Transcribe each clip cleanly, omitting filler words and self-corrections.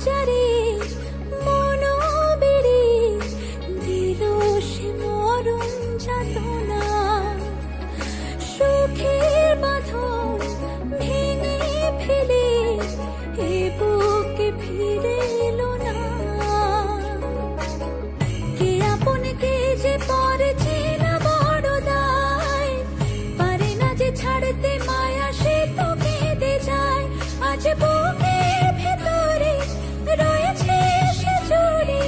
যারে মনোবেড়ে দিল সে মরণ যাতনা, সুখের বাঁধন ভেঙে ফেলে এ বুকে ফিরে এলো না। কে আপন কে যে পরে চেনা বড় দায়, পারে না যে ছাড়তে মায়া সে তো কেঁদে যায়। আজ বুকের ভেতরে রয়েছে সে জুড়ে,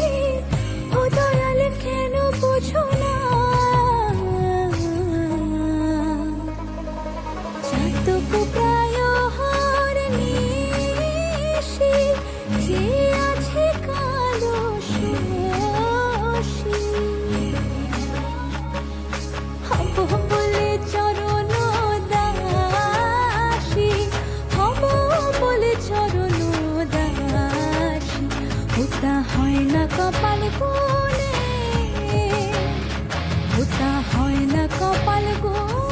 ও দয়াল কেন বুঝো না। চাতক প্রায় হার নিশি, যে আছে কালো শশী। হব বলে চরণ দাসী, হব বলে চরণ দাসী। ওটা হয় না কপাল গুনে, ওটা হয় না কপাল গুনে।